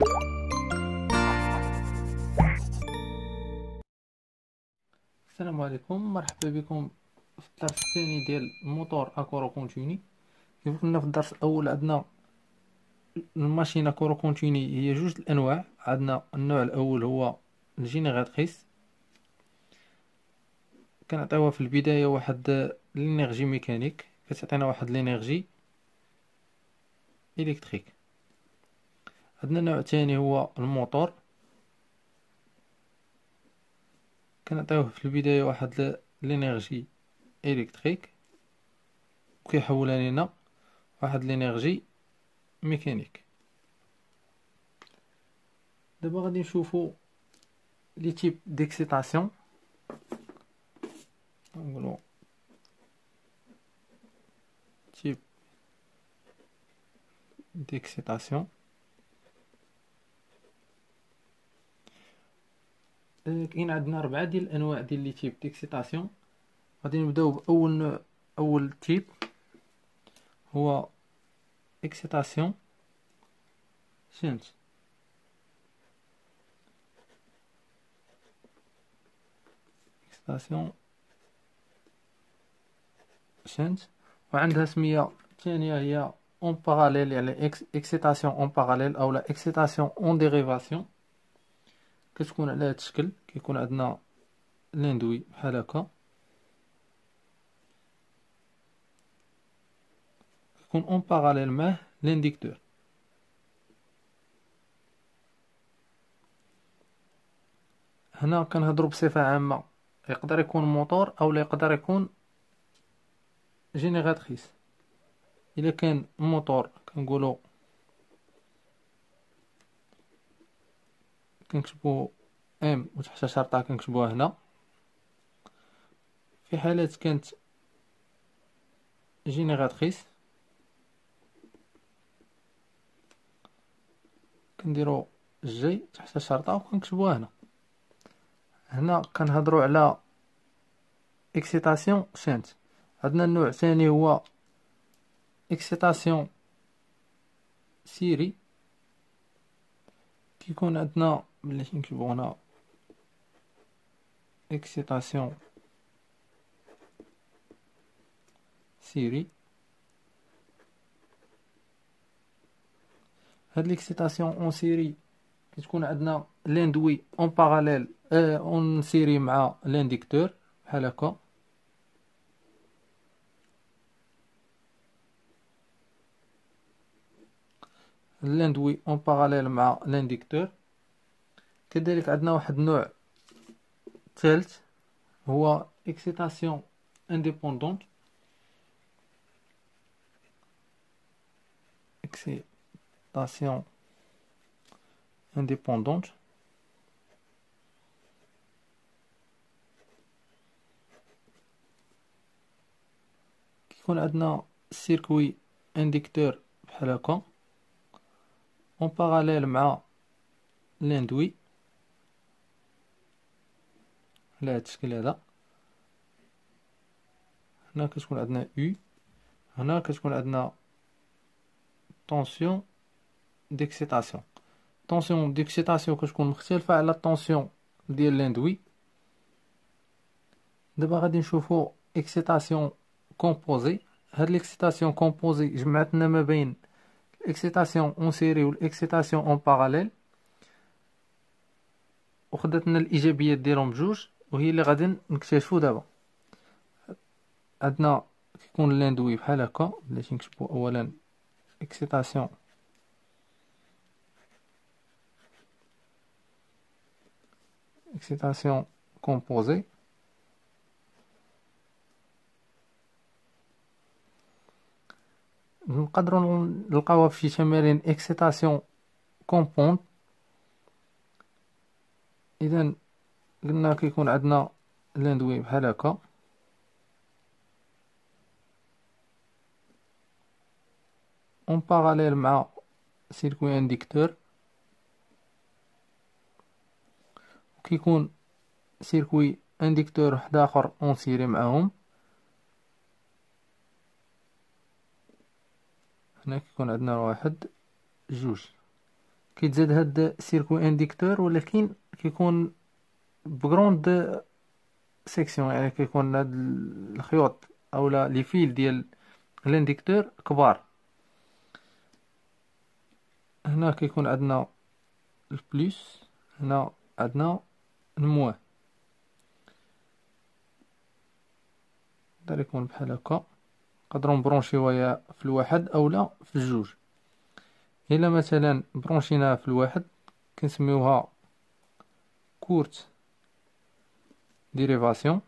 السلام عليكم، مرحبا بكم في الدرس الثاني ديال موتور اكورو كونتيني. كيف قلنا في الدرس الاول، عندنا الماشين اكورو كونتيني هي جوج الانواع. عندنا النوع الاول هو الجينيراتريس، كنعطيوها في البدايه واحد لينيرجي ميكانيك، كتعطينا واحد لينيرجي الكتريك. عندنا النوع الثاني هو الموتور، كنعطيوه في البدايه واحد لينيرجي الكتريك وكيحولها لينا واحد لينيرجي ميكانيك. دابا غادي نشوفو لي تيب ديكسيتاسيون. نقولو تيب ديكسيتاسيون. كاين عندنا 4 ديال الانواع ديال لي تيب ديكسيتاسيون. غادي نبداو باول نوع. اول تيب هو اكسيتاسيون شنت. اكسيتاسيون شنت، وعندها سميه ثانيه هي اون باراليل، يعني اكسيتاسيون اون باراليل او لا اكسيتاسيون اون ديريفاسيون. كتكون على هذا الشكل، كيكون عندنا لاندوي بحال هكا، كيكون اون باراليل معاه لانديكتور. هنا كنهضروا بصفه عامه، يقدر يكون موتور او لا يقدر يكون جينيراتريس. الا كان موتور كنقولوا كنكتبوا ام وتحت شرطه كنكتبوها هنا. في حالات كانت جينيراتريس كنديروا جي تحت شرطه وكنكتبوها هنا. هنا كنهضروا على اكسيتاسيون شانت. عندنا النوع الثاني هو اكسيتاسيون سيري. كيكون عندنا ملي نكتبوا هنا اكسيتاسيون سيري. هاد ليكسيتاسيون اون سيري كتكون عندنا لاندوي اون باراليل اون سيري مع لانديكتور بحال هكا. لاندوي اون باراليل مع لانديكتور. كذلك عندنا واحد النوع ثالث هو اكسيتاسيون انديبوندونت. اكسيتاسيون انديبوندونت كيكون عندنا سيركوي انديكتور بحال هكا اون باراليل مع لاندوي على هاد الشكل هذا. هنا كتكون عندنا U، هنا كتكون عندنا طونسيون ديكسيتاسيون. طونسيون ديكسيتاسيون كتكون مختلفة على الطونسيون ديال لاندوي. دابا غادي نشوفو اكسيتاسيون كومبوزي. هاد ليكسيتاسيون كومبوزي جمعت لنا ما بين الاكسيتاسيون اون سيري والاكسيتاسيون اون باراليل، وخدات لنا الايجابيات ديالهم بجوج، وهي اللي غادي نكتشفو دابا. عندنا كيكون لاندوي بحال هكا. بلاتي نكتبو اولا اكسيتاسيون اكسيتاسيون كومبوزي. نقدروا نلقاوها في شي تمارين اكسيتاسيون كومبوند. اذا قلنا كيكون عندنا لاندوي بحال هكا، اون باراليل مع سيركوي انديكتور، وكيكون سيركوي انديكتور واحد اخر اون سيري معاهم. هنا كيكون عندنا واحد جوج. كيتزاد هاد سيركوي انديكتور، ولكن كيكون بغروند سيكسيون، يعني كيكون هاد الخيوط اولا لي فيل ديال الانديكتور كبار. هنا كيكون عندنا البليس، هنا عندنا الموان. يقدر يكون بحال هكا، نقدروا نبرونشيوها يا في الواحد اولا في الجوج. الا مثلا برونشيناها في الواحد كنسميوها كورت ديريفاسيون.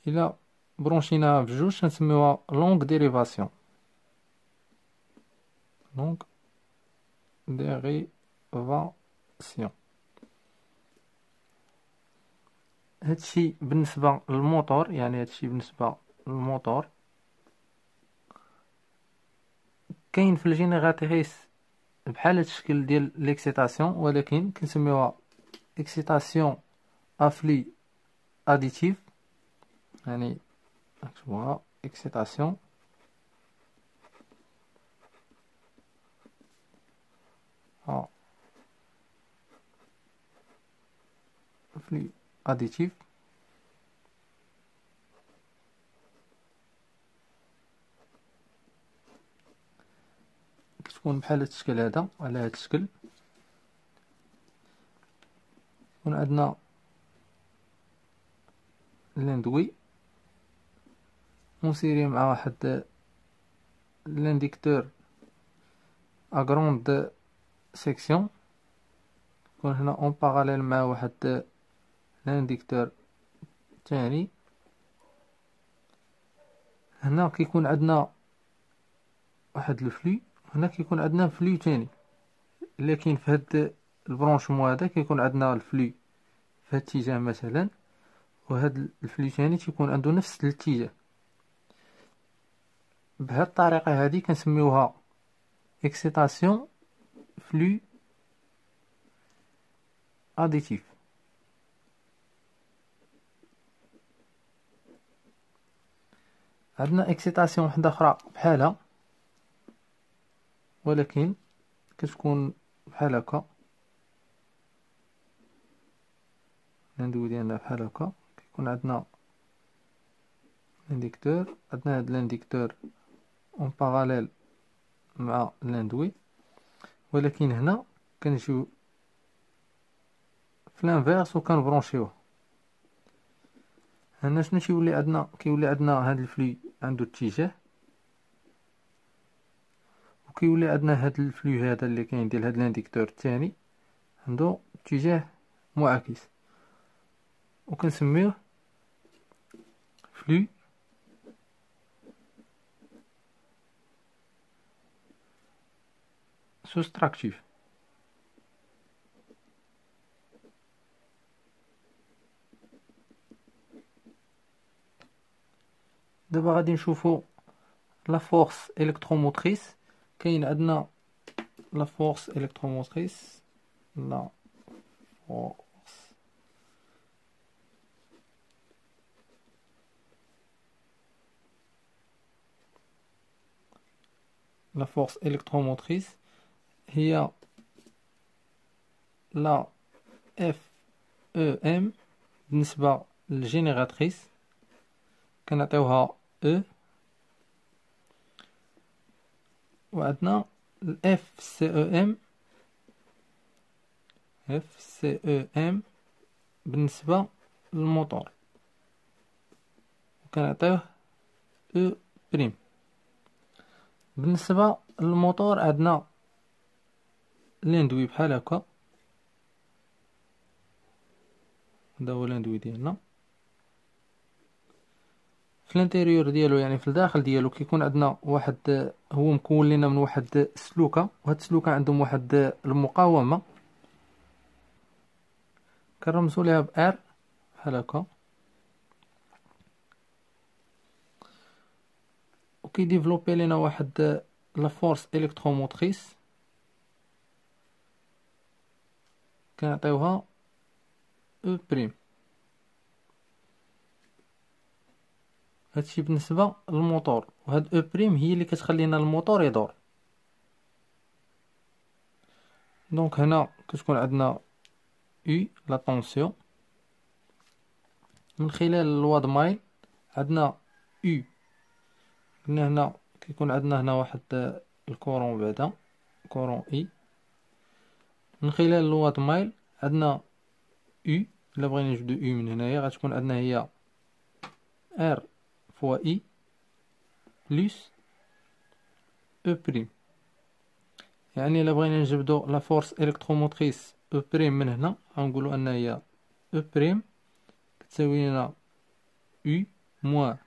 الا برونشيناها في جوج كنسميوها لونغ ديريفاسيون. لونغ ديريفاسيون. هادشي بالنسبة للموتور، يعني هادشي بالنسبة للموتور. كاين في الجينيراتريس بحال هاد الشكل ديال ليكسيتاسيون، ولكن كنسميوها اكسيتاسيون افلي اديتيف، يعني نكتبوها اكسيتاسيون افلي اديتيف. كتكون بحال هاد الشكل هذا، على هاد الشكل. يكون عندنا لاندوي ونسيري مع واحد لانديكتور اغروند سيكسيون. يكون هنا اون باراليل مع واحد لانديكتور تاني. هنا كيكون عندنا واحد الفلو، هنا كيكون عندنا فلو تاني، لكن في هاد البرونشمون هذا كيكون عندنا الفلو في هاد الاتجاه مثلا، وهاد الفلو تاني تيكون عنده نفس الاتجاه. بهاد الطريقة هادي كنسميوها اكسيتاسيون فلو اديتيف. عندنا اكسيتاسيون وحده اخرى بحالها، ولكن كتكون بحال هكا. اللاندوي ديالنا بحال هكا، كيكون عندنا الانديكتور، عندنا هاد الانديكتور اون باراليل مع اللاندوي، ولكن هنا كنجيو في لانفيرس وكنبرونشيوه. هنا شنو تيولي عندنا؟ كيولي عندنا هاد الفلو عنده اتجاه، وكيولي عندنا هاد الفلو هذا اللي كاين ديال هاد الانديكتور الثاني عنده اتجاه معاكس، وكنسميوه فلو سوستراكتيف. دابا غادي نشوفو لا فورس الكتروموتريس. كاين عندنا لا فورس الكتروموتريس، لا فورس لا فورس الكتروموتريس هي لا اف او ام بالنسبة للجينيراتريس كنعطيوها او، وعندنا الاف سي او ام، اف سي او ام بالنسبة للموتور وكنعطيوه او بريم. بالنسبة للموتور عندنا لاندوي بحال هكا، هذا هو لاندوي ديالنا. في الانتيريور ديالو يعني في الداخل ديالو كيكون عندنا واحد، هو مكون لنا من واحد السلوكه، وهاد السلوكه عندهم واحد المقاومه كنرمزو ليها بار بحال هكا، وكيديفلوبي لنا واحد لا فورس الكتروموتريس كنعطيوها او بريم. هادشي بالنسبة للموتور، وهاد او بريم هي اللي كتخلينا الموتور يدور. دونك هنا كتكون عندنا U لا طونسيون. من خلال الواد مايل عندنا U. قلنا هنا كيكون عندنا هنا واحد الكورون بعدا كورون اي. من خلال الواد مايل عندنا U. الا بغينا نجبدو U من هنايا غتكون عندنا هي R فوا I بلس او بريم. يعني الا بغينا نجبدو لا فورس الكتروموتريس او بريم من هنا غنقولو ان هي او بريم كتساوي لنا U موان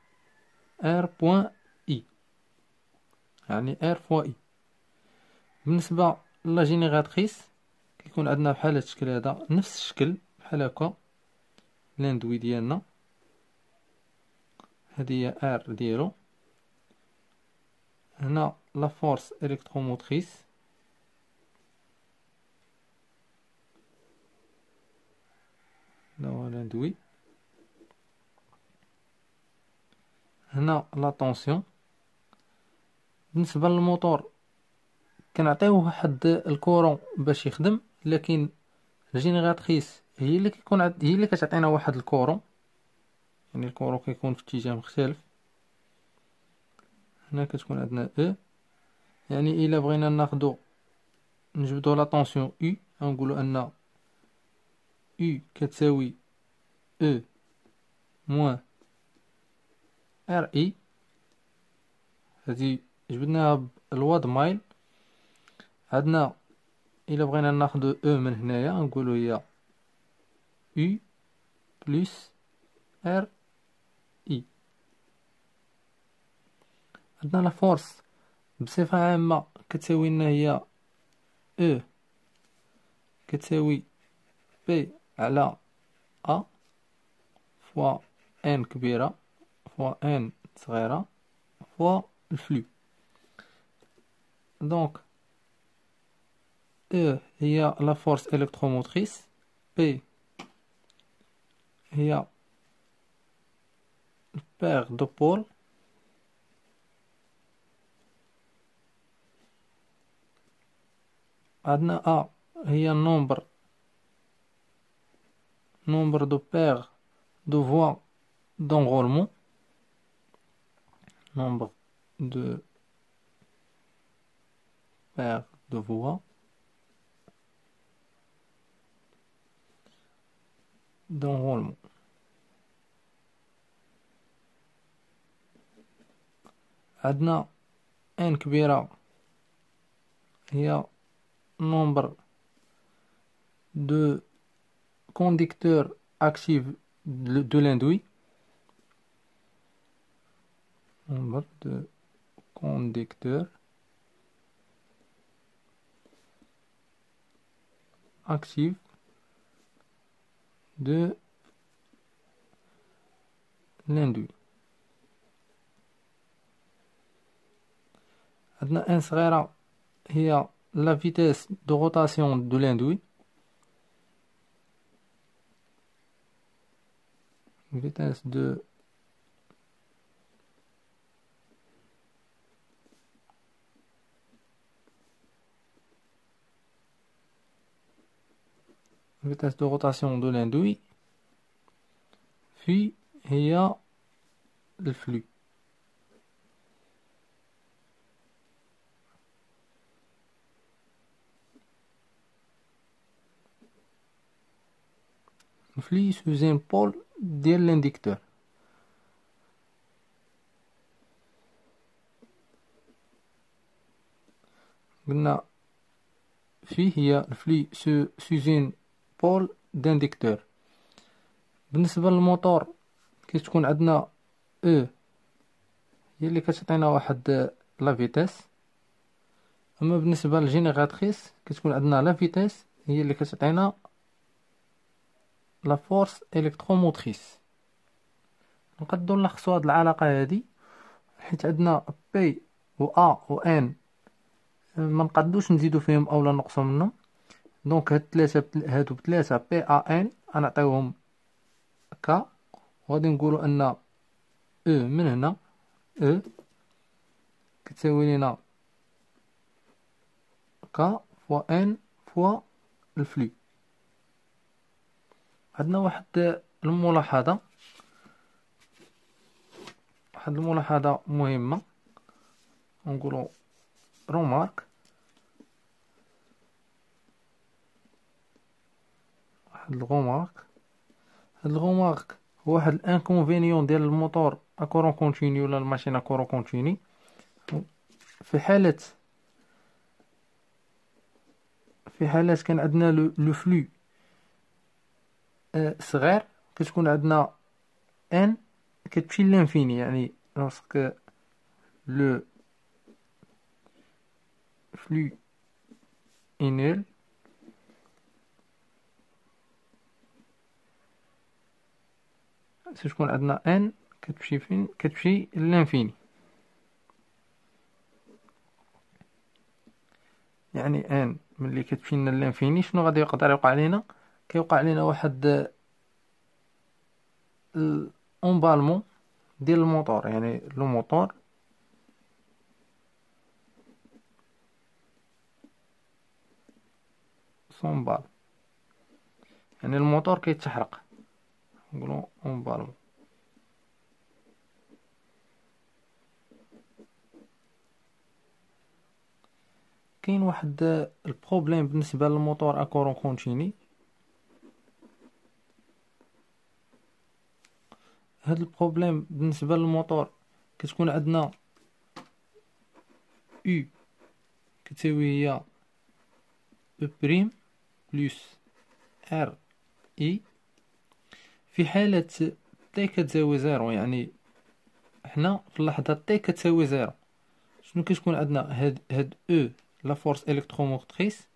R بوان I، يعني R فوا I. بالنسبة لا جينيراتريس كيكون عندنا بحال هاد الشكل هذا، نفس الشكل بحال هكا لاندوي ديالنا. هادي هي R ديالو. هنا لا فورس الكتروموتريس هذا هو لاندوي. هنا لا طونسيون. بالنسبة للموتور كنعطيوه واحد الكورون باش يخدم، لكن الجينيراتريس هي اللي كيكون هي اللي كتعطينا واحد الكورون، يعني الكورون كيكون في اتجاه مختلف. هنا كتكون عندنا او، يعني الا بغينا ناخدو نجبدو لا طونسيون U غنقولو ان U كتساوي او موان ار اي. هادي جبدناها بالواد مايل. عندنا الا بغينا ناخدو او من هنايا غنقولو هي U بلس ار اي. عندنا لا فورس بصفة عامة كتساوي لنا هي او كتساوي بي على ا فوا ان كبيرة فوا ان صغيرة فوا الفلو. دونك E هي لا فورس الكتروموتريس، P هي البير دو بول، عندنا A هي النومبر دو بير دو فوا دونغولمون، nombre de paires de voies d'enrôlement. عندنا n كبيرة هي nombre de conducteurs actifs de l'induit. Nombre de conducteurs actifs de l'induit. عندنا n صغيرة هي la vitesse de rotation de l'induit. Vitesse de rotation de l'induit في هي الفلو. الفلو sous un pôle ديال l'inducteur. قلنا فيه هي الفلي سوزين بول دانديكتور. بالنسبة للموتور كتكون عندنا او هي اللي كتعطينا واحد لا فيتاس، اما بالنسبة للجينيراتريس كتكون عندنا لا فيتاس هي اللي كتعطينا لا فورس الكتروموتريس. نقدروا نلخصوا هاد العلاقة هادي حيت عندنا بي و ا و ان ما نقدوش نزيدو فيهم اولا نقصو منهم. دونك هادو بثلاثة بي ا ان غنعطيوهم ك، وغادي نقولو ان او من هنا او كتساوي لنا ك فوا ان فوا الفلو. عندنا واحد الملاحظة مهمة، نقولو رومارك. هاد الغومارك هو واحد الانكونفينيون ديال الموتور اكورون كونتيني ولا الماشين اكورون كونتيني. في حالات كان عندنا لو فلو صغير، كتكون عندنا ان كتمشي لانفيني، يعني لوrsque لو فلو est nul تكون عندنا ان كتمشي فين؟ كتمشي لانفيني. يعني ان ملي كتمشي لنا لانفيني شنو غادي يقدر يوقع لينا؟ كيوقع لينا واحد الامبالمون ديال الموتور، يعني لو موتور صومبال، يعني الموتور كيتحرق، نقولو امبالمون. كاين واحد البروبليم بالنسبه للموتور اكورون كونتيني. هاد البروبليم بالنسبه للموتور كتكون عندنا U كتساوي هي او بريم بلس ار اي في حالة تي كتساوي زيرو. يعني حنا في اللحظة تي كتساوي زيرو شنو كتكون عندنا؟ هاد او لا فورس الكتروموتريس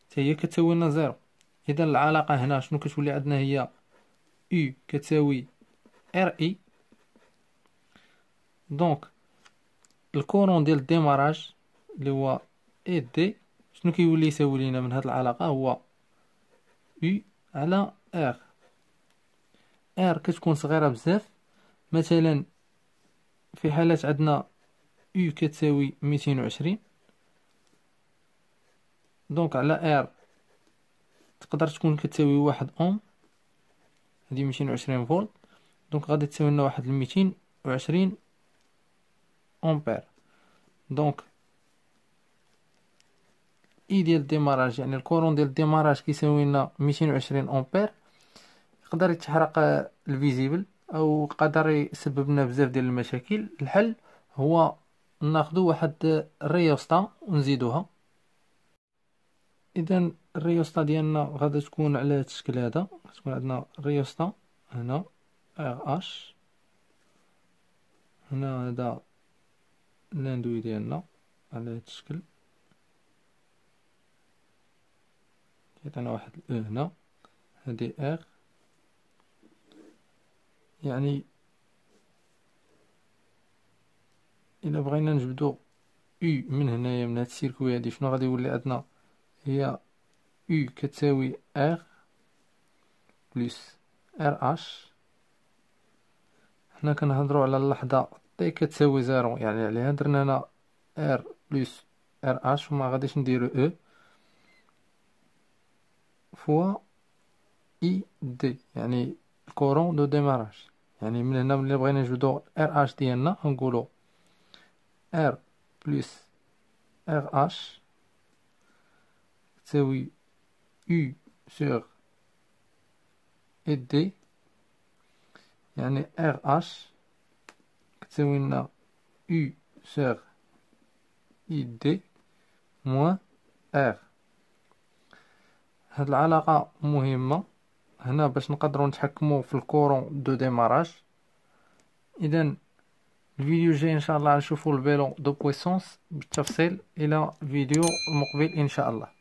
حتى هي كتساوي لنا زيرو. اذا العلاقة هنا شنو كتولي عندنا؟ هي U كتساوي ار اي. دونك الكورون ديال الديماراج اللي هو اي دي شنو كيولي يساوي لينا من هاد العلاقة؟ هو U على ار كتكون صغيرة بزاف. مثلا في حالات عندنا U كتساوي 220، دونك على ار تقدر تكون كتساوي 1 اوم، هادي 220 فولت، دونك غادي تساوي لنا واحد 220 امبير. دونك اي ديال الديماراج، يعني الكورون ديال الديماراج كيساوي لنا 220 امبير. يقدر يتحرق الفيزيبل او يقدر يسبب لنا بزاف ديال المشاكل. الحل هو ناخذوا واحد الريوستا ونزيدوها. اذا الريوستا ديالنا غادي تكون على هذا الشكل هذا. تكون عندنا الريوستا هنا ار اش، هنا هذا الاندوي ديالنا على هذا الشكل، كيعطينا واحد الاو هنا، هادي ار. يعني الا بغينا نجبدو U من هنايا من هاد السيركوي هادي شنو غادي يولي عندنا؟ هي U كتساوي R بلس RH. حنا كنهضرو على اللحظة T كتساوي زيرو، يعني عليها درنا هنا R بلس RH وما غاديش نديرو E فوا I D، يعني الكورون دو ديماراج. يعني من هنا ملي بغينا نجبدو RH ديالنا نقولو R بلس RH تساوي U sur D، يعني RH كتساوي لنا U sur ID موان R. هاد العلاقة مهمة هنا باش نقدروا نتحكموا في الكورون دو ديماراج. اذا الفيديو الجاي ان شاء الله نشوفوا الفيلون دو بويسونس بالتفصيل. الى فيديو المقبل ان شاء الله.